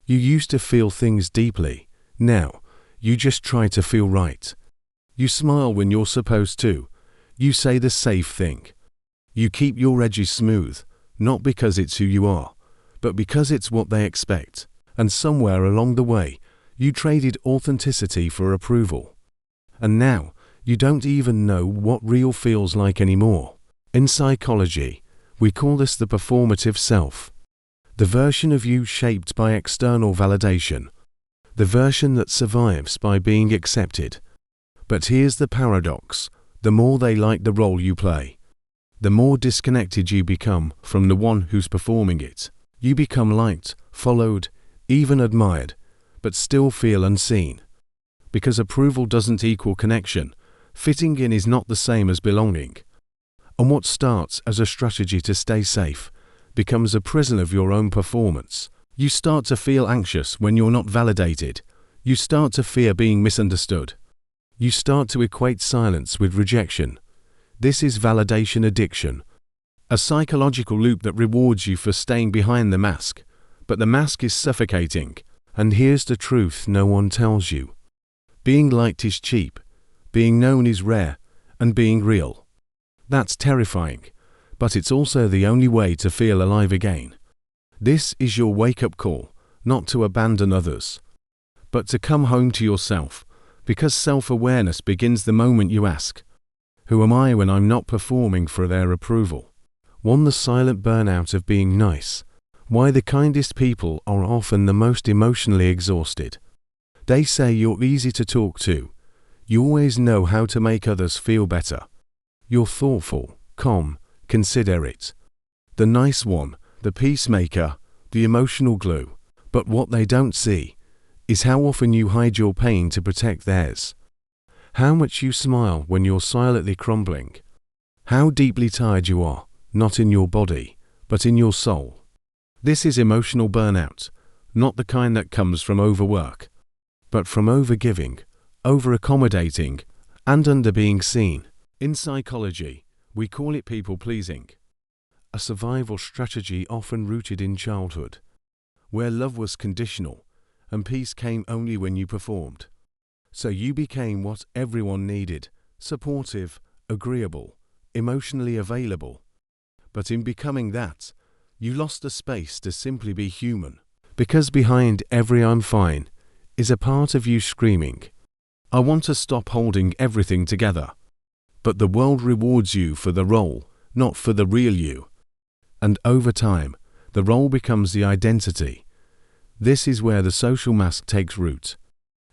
You used to feel things deeply. Now, you just try to feel right. You smile when you're supposed to. You say the safe thing. You keep your edges smooth, not because it's who you are, but because it's what they expect. And somewhere along the way, you traded authenticity for approval. And now, you don't even know what real feels like anymore. In psychology, we call this the performative self. The version of you shaped by external validation. The version that survives by being accepted. But here's the paradox. The more they like the role you play, the more disconnected you become from the one who's performing it. You become liked, followed, even admired, but still feel unseen. Because approval doesn't equal connection, fitting in is not the same as belonging. And what starts as a strategy to stay safe becomes a prison of your own performance. You start to feel anxious when you're not validated. You start to fear being misunderstood. You start to equate silence with rejection. This is validation addiction, a psychological loop that rewards you for staying behind the mask. But the mask is suffocating, and here's the truth no one tells you. Being liked is cheap, being known is rare, and being real. That's terrifying, but it's also the only way to feel alive again. This is your wake-up call, not to abandon others, but to come home to yourself. Because self-awareness begins the moment you ask, who am I when I'm not performing for their approval? The silent burnout of being nice. Why the kindest people are often the most emotionally exhausted. They say you're easy to talk to. You always know how to make others feel better. You're thoughtful, calm, considerate. The nice one, the peacemaker, the emotional glue. But what they don't see is how often you hide your pain to protect theirs. How much you smile when you're silently crumbling. How deeply tired you are, not in your body, but in your soul. This is emotional burnout, not the kind that comes from overwork, but from overgiving, over-accommodating, and under being seen. In psychology, we call it people-pleasing, a survival strategy often rooted in childhood, where love was conditional, and peace came only when you performed. So you became what everyone needed, supportive, agreeable, emotionally available. But in becoming that, you lost the space to simply be human. Because behind every "I'm fine" is a part of you screaming, "I want to stop holding everything together." But the world rewards you for the role, not for the real you. And over time, the role becomes the identity. This is where the social mask takes root.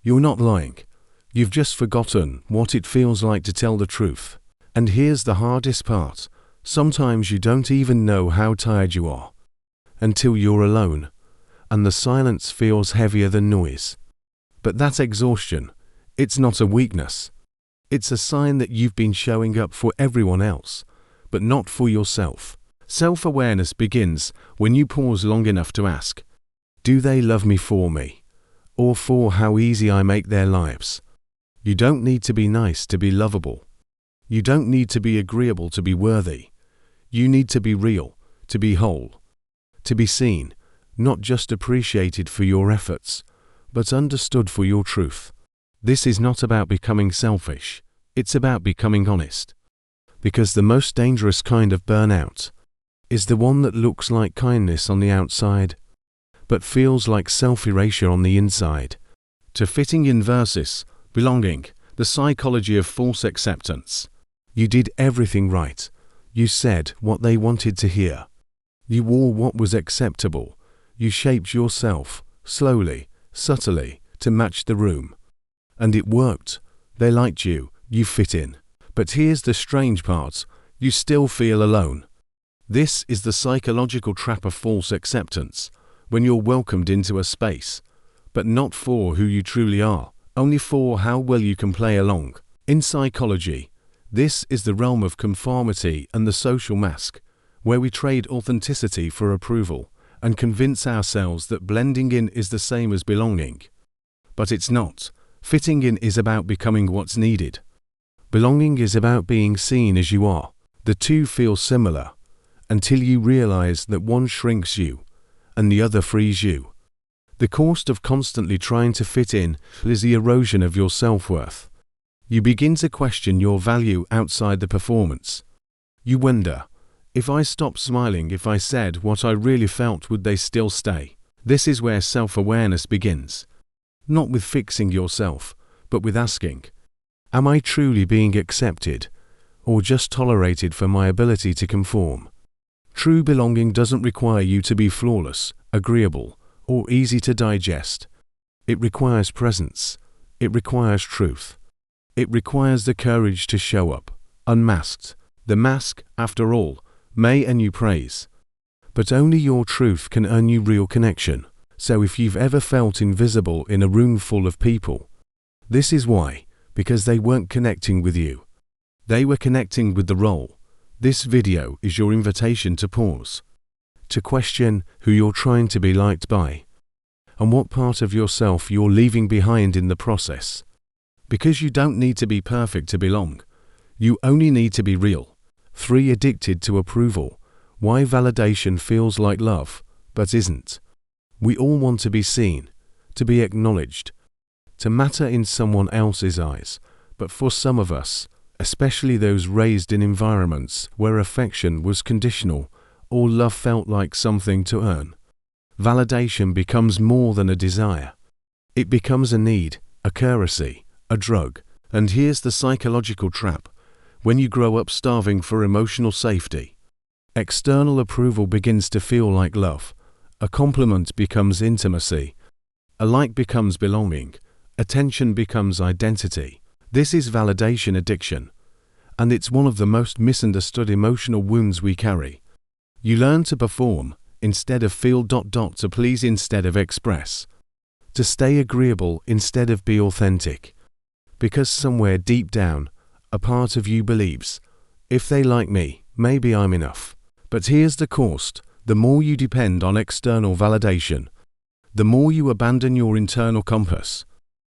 You're not lying. You've just forgotten what it feels like to tell the truth. And here's the hardest part. Sometimes you don't even know how tired you are until you're alone, and the silence feels heavier than noise. But that's exhaustion. It's not a weakness. It's a sign that you've been showing up for everyone else, but not for yourself. Self-awareness begins when you pause long enough to ask, do they love me for me, or for how easy I make their lives? You don't need to be nice to be lovable. You don't need to be agreeable to be worthy. You need to be real, to be whole, to be seen, not just appreciated for your efforts, but understood for your truth. This is not about becoming selfish. It's about becoming honest. Because the most dangerous kind of burnout is the one that looks like kindness on the outside, but feels like self-erasure on the inside. To fitting in versus belonging, the psychology of false acceptance. You did everything right. You said what they wanted to hear. You wore what was acceptable. You shaped yourself, slowly, subtly, to match the room. And it worked. They liked you. You fit in. But here's the strange part. You still feel alone. This is the psychological trap of false acceptance. When you're welcomed into a space, but not for who you truly are, only for how well you can play along. In psychology, this is the realm of conformity and the social mask, where we trade authenticity for approval and convince ourselves that blending in is the same as belonging. But it's not. Fitting in is about becoming what's needed. Belonging is about being seen as you are. The two feel similar until you realize that one shrinks you and the other frees you. The cost of constantly trying to fit in is the erosion of your self-worth. You begin to question your value outside the performance. You wonder, if I stopped smiling, if I said what I really felt, would they still stay? This is where self-awareness begins. Not with fixing yourself, but with asking, am I truly being accepted, or just tolerated for my ability to conform? True belonging doesn't require you to be flawless, agreeable, or easy to digest. It requires presence. It requires truth. It requires the courage to show up, unmasked. The mask, after all, may earn you praise. But only your truth can earn you real connection. So if you've ever felt invisible in a room full of people, this is why, because they weren't connecting with you. They were connecting with the role. This video is your invitation to pause, to question who you're trying to be liked by, and what part of yourself you're leaving behind in the process. Because you don't need to be perfect to belong. You only need to be real. 3. Addicted to approval. Why validation feels like love, but isn't. We all want to be seen, to be acknowledged, to matter in someone else's eyes, but for some of us, especially those raised in environments where affection was conditional or love felt like something to earn, validation becomes more than a desire. It becomes a need, a currency, a drug. And here's the psychological trap. When you grow up starving for emotional safety, external approval begins to feel like love. A compliment becomes intimacy. A like becomes belonging. Attention becomes identity. This is validation addiction, and it's one of the most misunderstood emotional wounds we carry. You learn to perform instead of feel, to please instead of express, to stay agreeable instead of be authentic. Because somewhere deep down, a part of you believes, if they like me, maybe I'm enough. But here's the cost. The more you depend on external validation, the more you abandon your internal compass.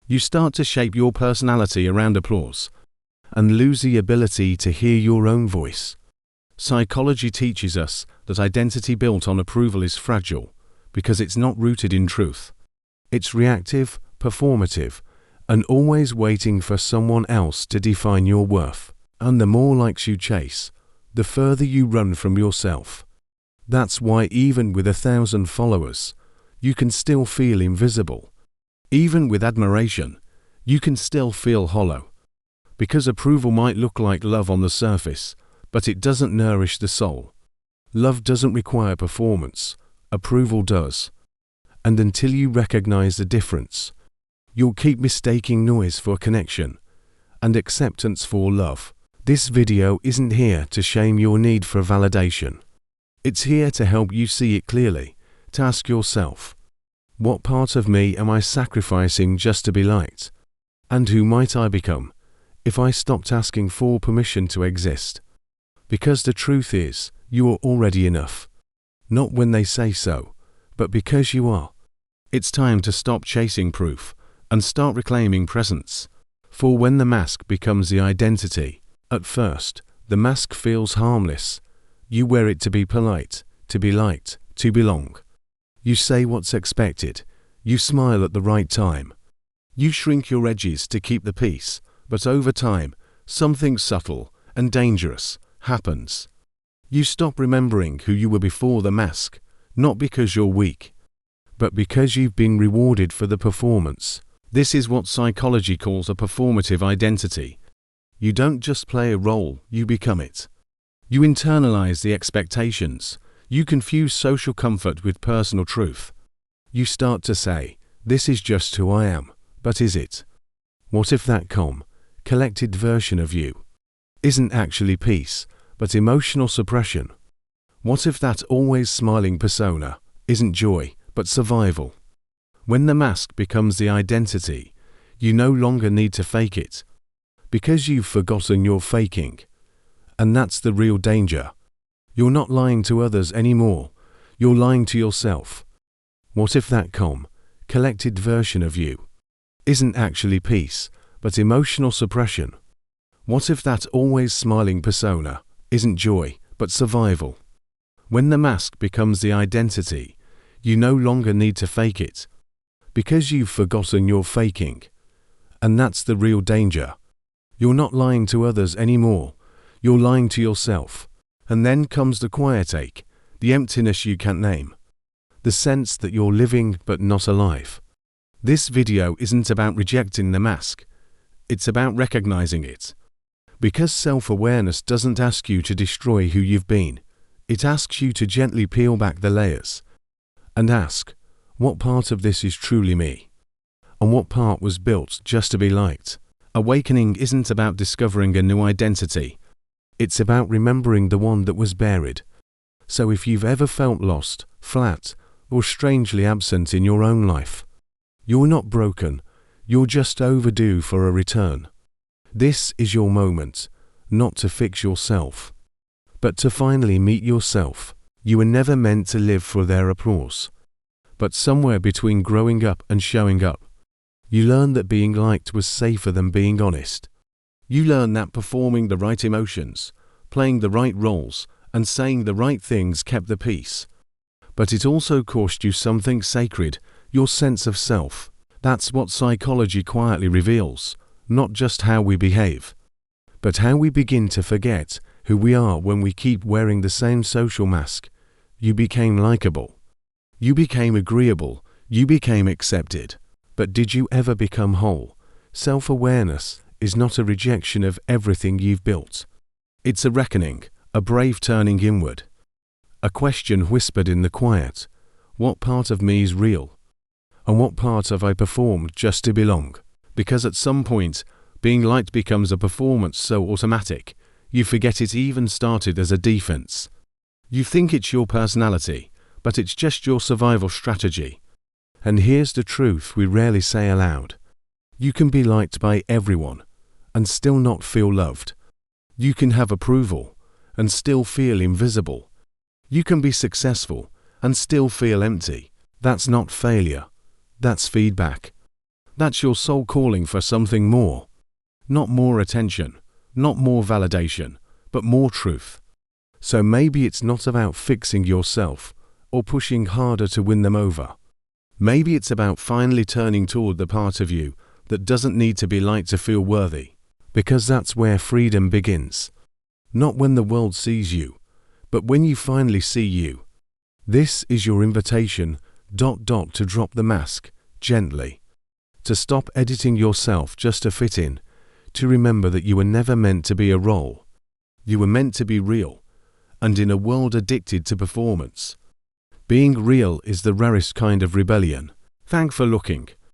You start to shape your personality around applause and lose the ability to hear your own voice. Psychology teaches us that identity built on approval is fragile because it's not rooted in truth. It's reactive, performative, and always waiting for someone else to define your worth. And the more likes you chase, the further you run from yourself. That's why even with 1,000 followers, you can still feel invisible. Even with admiration, you can still feel hollow. Because approval might look like love on the surface, but it doesn't nourish the soul. Love doesn't require performance, approval does. And until you recognize the difference, you'll keep mistaking noise for connection and acceptance for love. This video isn't here to shame your need for validation. It's here to help you see it clearly, to ask yourself, what part of me am I sacrificing just to be liked? And who might I become if I stopped asking for permission to exist? Because the truth is, you are already enough. Not when they say so, but because you are. It's time to stop chasing proof and start reclaiming presence. For when the mask becomes the identity, at first, the mask feels harmless. You wear it to be polite, to be liked, to belong. You say what's expected. You smile at the right time. You shrink your edges to keep the peace, but over time, something subtle and dangerous happens. You stop remembering who you were before the mask, not because you're weak, but because you've been rewarded for the performance. This is what psychology calls a performative identity. You don't just play a role, you become it. You internalize the expectations. You confuse social comfort with personal truth. You start to say, this is just who I am, but is it? What if that collected version of you isn't actually peace, but emotional suppression? What if that always smiling persona isn't joy, but survival? When the mask becomes the identity, you no longer need to fake it, because you've forgotten you're faking. And that's the real danger. You're not lying to others anymore, you're lying to yourself. What if that collected version of you isn't actually peace, but emotional suppression? What if that always smiling persona isn't joy, but survival? When the mask becomes the identity, you no longer need to fake it, because you've forgotten you're faking. And that's the real danger. You're not lying to others anymore. You're lying to yourself. And then comes the quiet ache, the emptiness you can't name, the sense that you're living but not alive. This video isn't about rejecting the mask. It's about recognizing it. Because self-awareness doesn't ask you to destroy who you've been. It asks you to gently peel back the layers and ask, what part of this is truly me? And what part was built just to be liked? Awakening isn't about discovering a new identity. It's about remembering the one that was buried. So if you've ever felt lost, flat, or strangely absent in your own life, you're not broken. You're just overdue for a return. This is your moment, not to fix yourself, but to finally meet yourself. You were never meant to live for their applause. But somewhere between growing up and showing up, you learned that being liked was safer than being honest. You learned that performing the right emotions, playing the right roles, and saying the right things kept the peace. But it also cost you something sacred, your sense of self. That's what psychology quietly reveals, not just how we behave, but how we begin to forget who we are when we keep wearing the same social mask. You became likable. You became agreeable. You became accepted. But did you ever become whole? Self-awareness is not a rejection of everything you've built. It's a reckoning, a brave turning inward. A question whispered in the quiet. What part of me is real? And what part have I performed just to belong? Because at some point, being liked becomes a performance so automatic, you forget it even started as a defense. You think it's your personality, but it's just your survival strategy. And here's the truth we rarely say aloud. You can be liked by everyone and still not feel loved. You can have approval and still feel invisible. You can be successful and still feel empty. That's not failure. That's feedback. That's your soul calling for something more. Not more attention, not more validation, but more truth. So maybe it's not about fixing yourself or pushing harder to win them over. Maybe it's about finally turning toward the part of you that doesn't need to be liked to feel worthy, because that's where freedom begins. Not when the world sees you, but when you finally see you. This is your invitation, to drop the mask, gently. To stop editing yourself just to fit in. To remember that you were never meant to be a role. You were meant to be real. And in a world addicted to performance, being real is the rarest kind of rebellion. Thanks for looking.